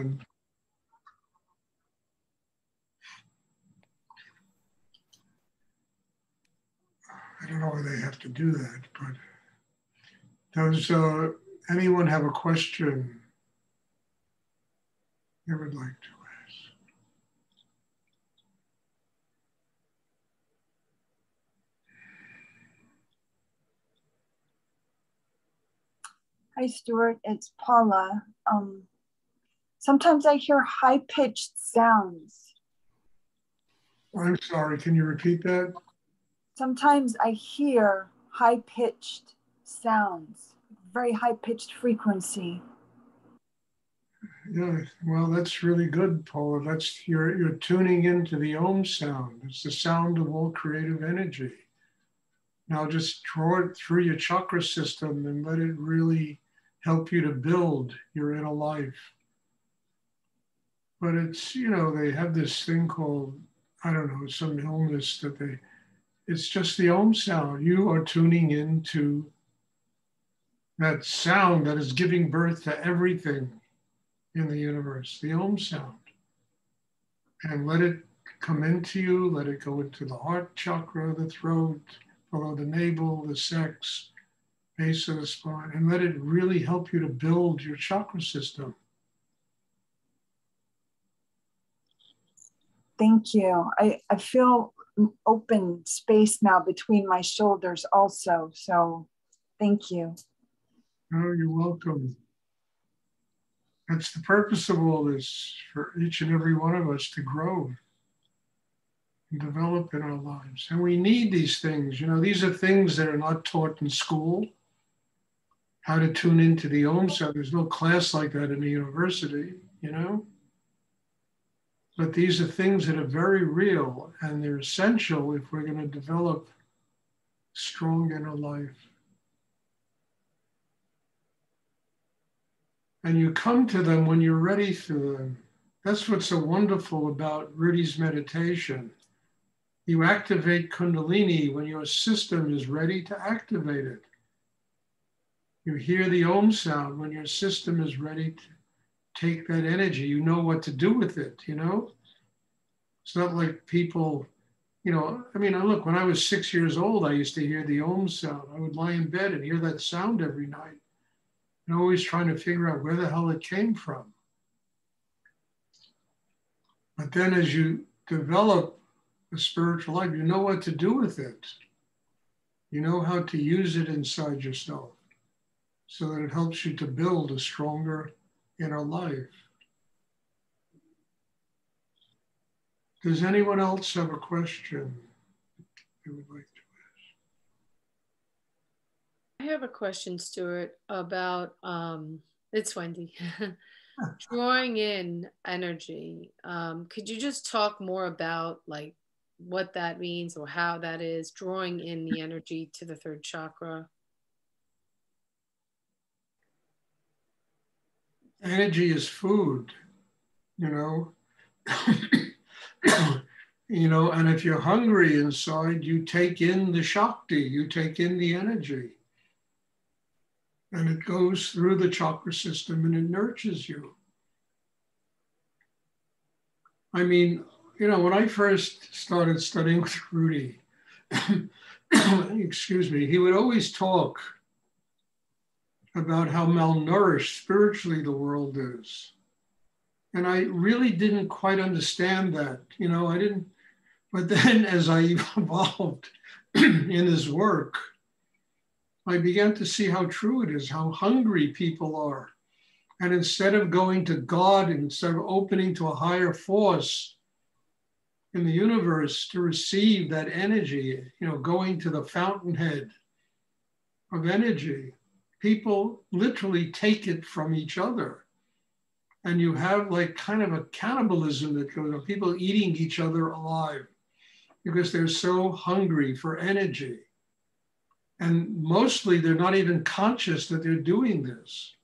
And I don't know why they have to do that, but does anyone have a question they would like to ask? Hi, Stuart. It's Paula. Sometimes I hear high-pitched sounds. I'm sorry, can you repeat that? Sometimes I hear high-pitched sounds, very high-pitched frequency. Yeah, well, that's really good, Paula. That's you're tuning into the Om sound. It's the sound of all creative energy. Now just draw it through your chakra system and let it really help you to build your inner life. But it's, you know, they have this thing called, I don't know, some illness that it's just the Om sound. You are tuning into that sound that is giving birth to everything in the universe, the Om sound. And let it come into you, let it go into the heart chakra, the throat, below the navel, the sex, base of the spine, and let it really help you to build your chakra system. Thank you. I feel open space now between my shoulders also, so thank you. Oh, you're welcome. That's the purpose of all this, for each and every one of us to grow and develop in our lives. And we need these things. You know, these are things that are not taught in school. How to tune into the Om sound. There's no class like that in the university, you know? But these are things that are very real and they're essential if we're going to develop strong inner life. And you come to them when you're ready for them. That's what's so wonderful about Rudy's meditation. You activate Kundalini when your system is ready to activate it. You hear the Om sound when your system is ready to take that energy. You know what to do with it, you know? It's not like people, you know, I mean, look, when I was 6 years old, I used to hear the Om sound. I would lie in bed and hear that sound every night. And always trying to figure out where the hell it came from. But then as you develop a spiritual life, you know what to do with it. You know how to use it inside yourself so that it helps you to build a stronger inner life. Does anyone else have a question they would like to ask? I have a question, Stuart, about, it's Wendy, drawing in energy. Could you just talk more about like what that means or how that is, drawing in the energy to the third chakra? Energy is food, you know. You know, and if you're hungry inside, you take in the Shakti, you take in the energy. And it goes through the chakra system and it nurtures you. I mean, you know, when I first started studying with Rudy, excuse me, he would always talk about how malnourished spiritually the world is. And I really didn't quite understand that, you know, I didn't. But then as I evolved in his work, I began to see how true it is, how hungry people are. And instead of going to God, instead of opening to a higher force in the universe to receive that energy, you know, going to the fountainhead of energy, people literally take it from each other. And you have like kind of a cannibalism that goes on, people eating each other alive because they're so hungry for energy. And mostly they're not even conscious that they're doing this.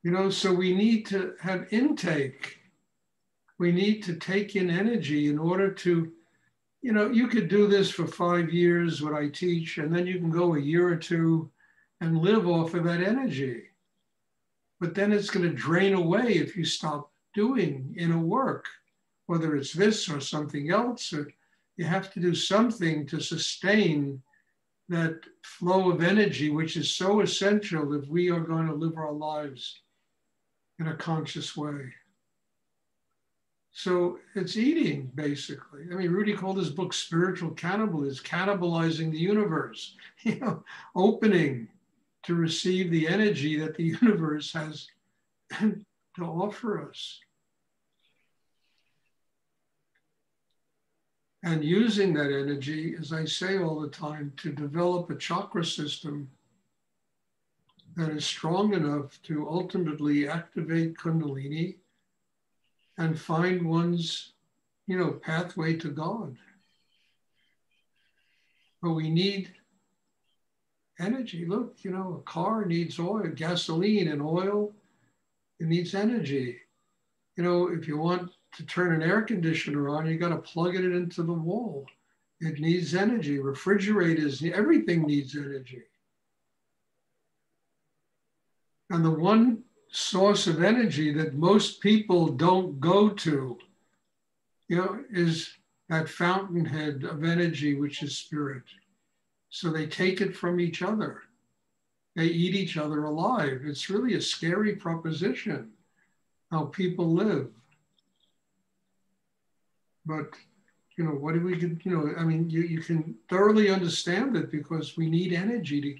You know, so we need to have intake. We need to take in energy in order to, you know, you could do this for 5 years, what I teach, and then you can go a year or two and live off of that energy. but then it's going to drain away if you stop doing inner work, whether it's this or something else. Or you have to do something to sustain that flow of energy, which is so essential if we are going to live our lives in a conscious way. So it's eating, basically. I mean, Rudy called his book Spiritual Cannibalism, cannibalizing the universe, opening to receive the energy that the universe has to offer us. And using that energy, as I say all the time, to develop a chakra system that is strong enough to ultimately activate Kundalini and find one's, pathway to God. But we need energy. Look, a car needs oil, gasoline and oil. It needs energy. If you want to turn an air conditioner on, you got to plug it into the wall. It needs energy. Refrigerators, everything needs energy. And the one source of energy that most people don't go to, is that fountainhead of energy, which is spirit. So they take it from each other. They eat each other alive. It's really a scary proposition, how people live. But, what do we get? I mean, you can thoroughly understand it because we need energy to.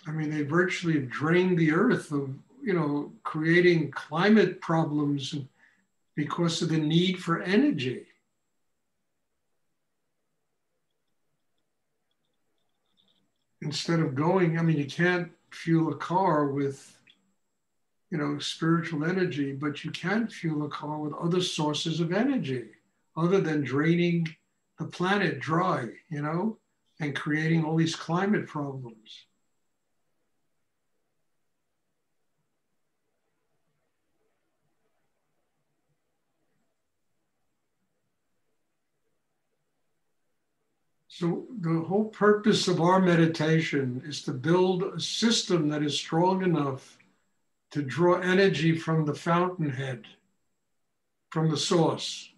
I mean, they virtually have drained the earth of, creating climate problems because of the need for energy. Instead of going, I mean, you can't fuel a car with, spiritual energy, but you can fuel a car with other sources of energy other than draining the planet dry, and creating all these climate problems. So the whole purpose of our meditation is to build a system that is strong enough to draw energy from the fountainhead, from the source,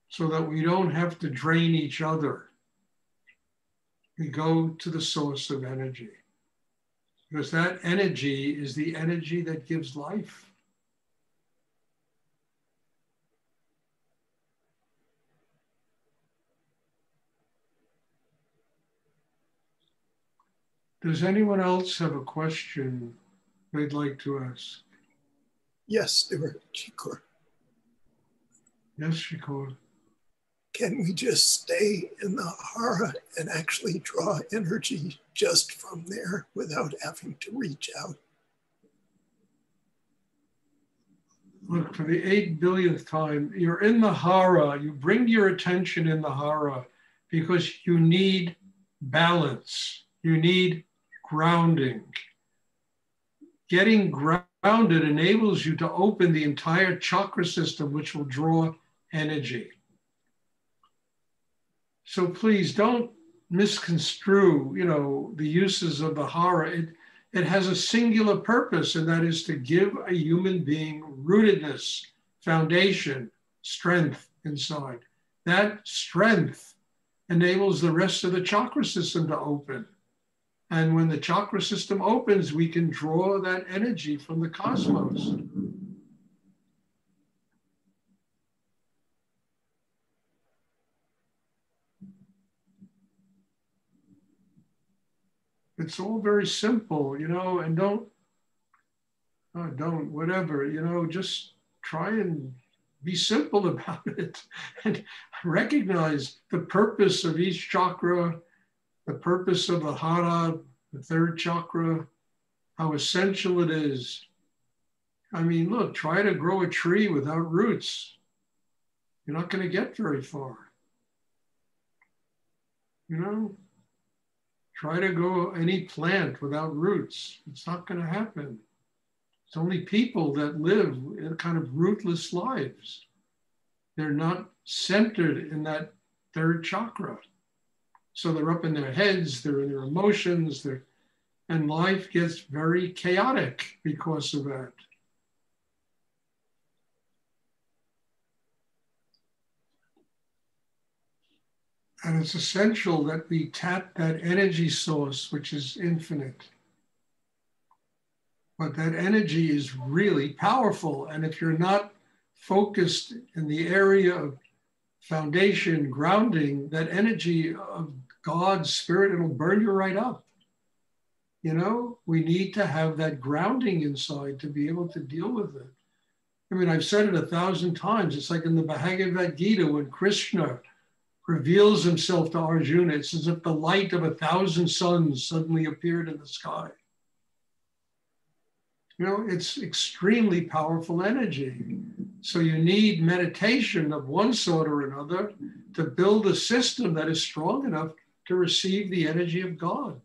so that we don't have to drain each other. We go to the source of energy, because that energy is the energy that gives life. Does anyone else have a question they'd like to ask? Yes, Stuart. Shikor. Yes, Shikor. Can we just stay in the hara and actually draw energy just from there without having to reach out? Look, for the 8 billionth time, you're in the hara. You bring your attention in the hara because you need balance. You need grounding. Getting grounded enables you to open the entire chakra system, which will draw energy. So please don't misconstrue, the uses of the hara. It has a singular purpose, and that is to give a human being rootedness, foundation, strength inside. That strength enables the rest of the chakra system to open. And when the chakra system opens, we can draw that energy from the cosmos. It's all very simple, and whatever, just try and be simple about it and recognize the purpose of each chakra, the purpose of the hara, the third chakra, how essential it is. I mean, look, try to grow a tree without roots. You're not going to get very far. Try to grow any plant without roots. It's not going to happen. It's only people that live in kind of rootless lives. They're not centered in that third chakra. So they're up in their heads, they're in their emotions, and life gets very chaotic because of that. And it's essential that we tap that energy source, which is infinite. But that energy is really powerful. And if you're not focused in the area of foundation, grounding, that energy of God's spirit, it'll burn you right up. You know, we need to have that grounding inside to be able to deal with it. I mean, I've said it 1,000 times. It's like in the Bhagavad Gita when Krishna reveals himself to Arjuna. It's as if the light of 1,000 suns suddenly appeared in the sky. You know, it's extremely powerful energy. So you need meditation of one sort or another to build a system that is strong enough to receive the energy of God.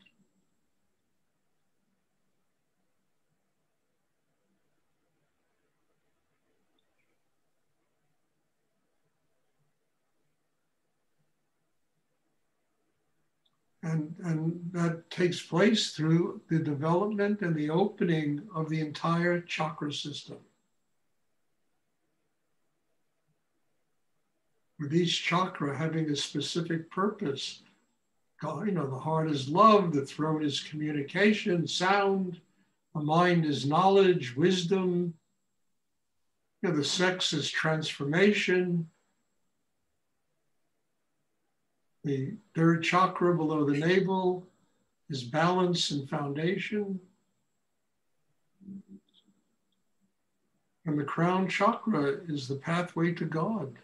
And that takes place through the development and the opening of the entire chakra system. With each chakra having a specific purpose. God, you know, the heart is love, the throat is communication, sound, the mind is knowledge, wisdom, you know, the sex is transformation. The third chakra below the navel is balance and foundation. And the crown chakra is the pathway to God.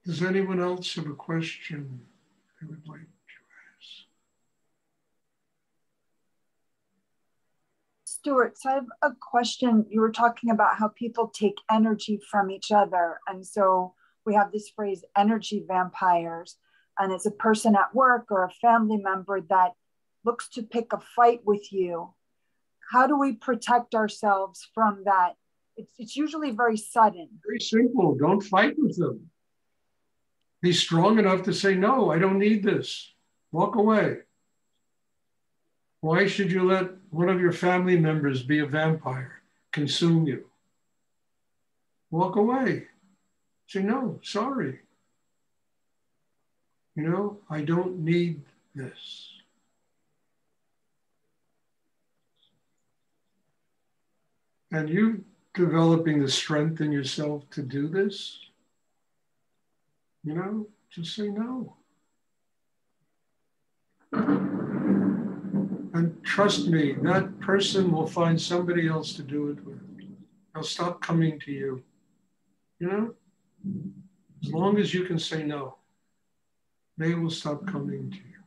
Does anyone else have a question they would like to ask? Stuart, so I have a question. You were talking about how people take energy from each other. And so we have this phrase, energy vampires. And it's a person at work or a family member that looks to pick a fight with you. How do we protect ourselves from that? It's usually very sudden. Very simple. Don't fight with them. Be strong enough to say, no, I don't need this. Walk away. Why should you let one of your family members be a vampire, consume you? Walk away. Say, no, sorry. You know, I don't need this. And you developing the strength in yourself to do this, you know, just say no. And trust me, that person will find somebody else to do it with. They'll stop coming to you, you know? As long as you can say no, they will stop coming to you.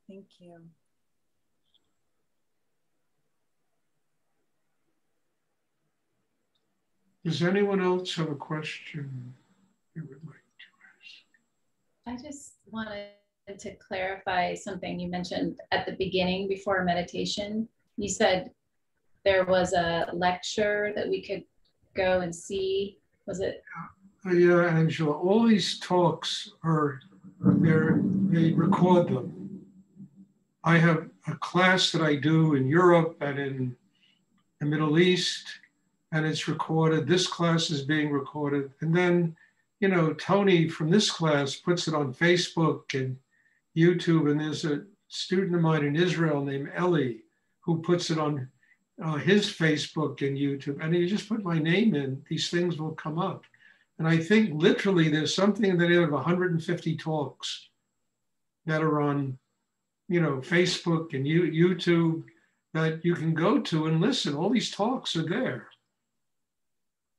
Thank you. Does anyone else have a question they would like to I just wanted to clarify something you mentioned at the beginning before meditation. You said there was a lecture that we could go and see. Was it? Yeah, Angela, all these talks they record them. I have a class that I do in Europe and in the Middle East, and it's recorded. This class is being recorded. And then, you know, Tony from this class puts it on Facebook and YouTube. And there's a student of mine in Israel named Ellie who puts it on his Facebook and YouTube. And you just put my name in, these things will come up. And I think literally there's something in the neighborhood of 150 talks that are on, you know, Facebook and YouTube that you can go to and listen. All these talks are there,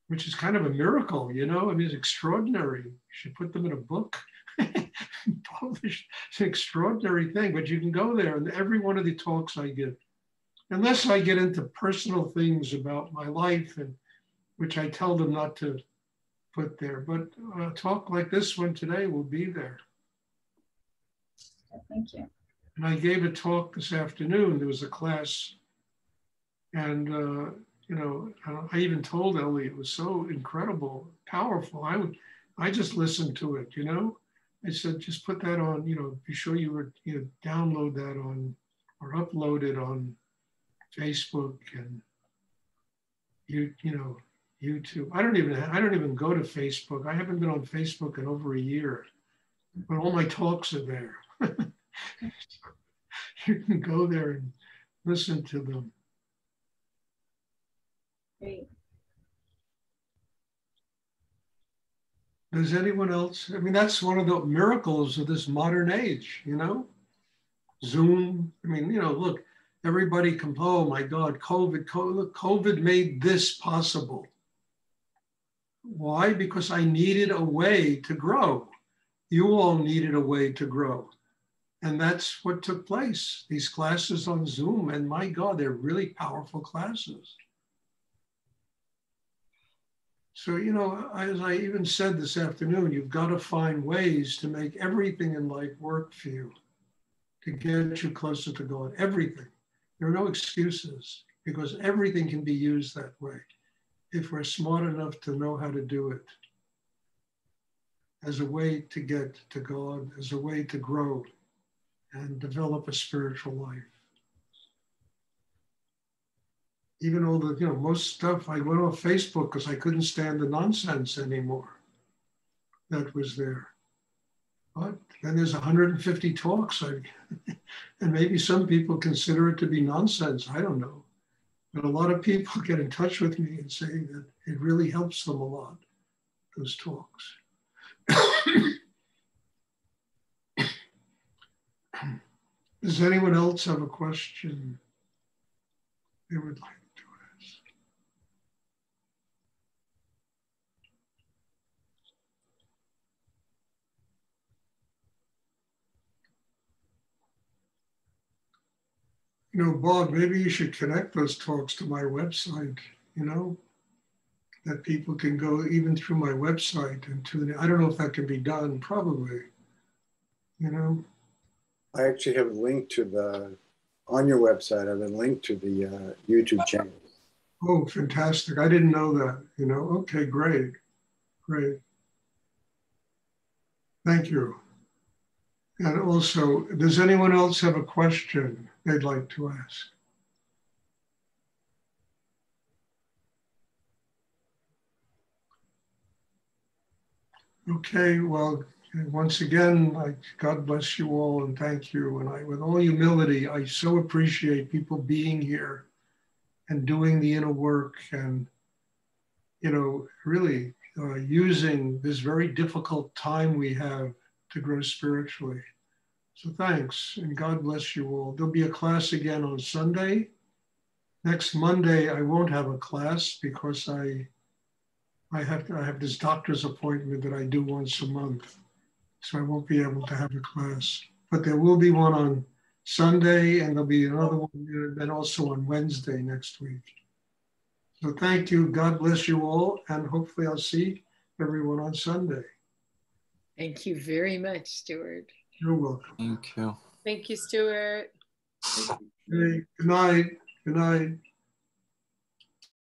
which is kind of a miracle, you know? I mean, it's extraordinary. You should put them in a book, publish. It's an extraordinary thing, but you can go there and every one of the talks I give, unless I get into personal things about my life, and which I tell them not to put there, but a talk like this one today will be there. Thank you. And I gave a talk this afternoon. There was a class, and you know, I even told Ellie it was so incredible, powerful. I just listened to it. You know, I said just put that on. You know, be sure you download that on or upload it on Facebook and you know YouTube. I don't even go to Facebook. I haven't been on Facebook in over a year, but all my talks are there. You can go there and listen to them. Great. Does anyone else? I mean, that's one of the miracles of this modern age, you know? Zoom. I mean, you know, look, everybody oh my God, COVID made this possible. Why? Because I needed a way to grow. You all needed a way to grow. And that's what took place. These classes on Zoom, and my God, they're really powerful classes. So, you know, as I even said this afternoon, you've got to find ways to make everything in life work for you, to get you closer to God, everything. There are no excuses because everything can be used that way if we're smart enough to know how to do it as a way to get to God, as a way to grow and develop a spiritual life. Even all the, you know, most stuff, I went off Facebook because I couldn't stand the nonsense anymore that was there. But then there's 150 talks, and maybe some people consider it to be nonsense. I don't know. But a lot of people get in touch with me and say that it really helps them a lot, those talks. Does anyone else have a question they would like to ask? You know, Bob, maybe you should connect those talks to my website, you know, that people can go even through my website and tune in. I don't know if that can be done, probably, you know. I actually have linked to on your website, I've been linked to the YouTube channel. Oh, fantastic. I didn't know that, you know. Okay, great, great. Thank you. And also, does anyone else have a question they'd like to ask? Okay, well, once again, God bless you all and thank you. And with all humility, I so appreciate people being here and doing the inner work and, you know, really using this very difficult time we have to grow spiritually. So thanks, and God bless you all. There'll be a class again on Sunday. Next Monday, I won't have a class because I have this doctor's appointment that I do once a month. So I won't be able to have a class. But there will be one on Sunday, and there'll be another one then also on Wednesday next week. So thank you. God bless you all, and hopefully I'll see everyone on Sunday. Thank you very much, Stuart. You're welcome. Thank you. Thank you, Stuart. Hey, good night. Good night.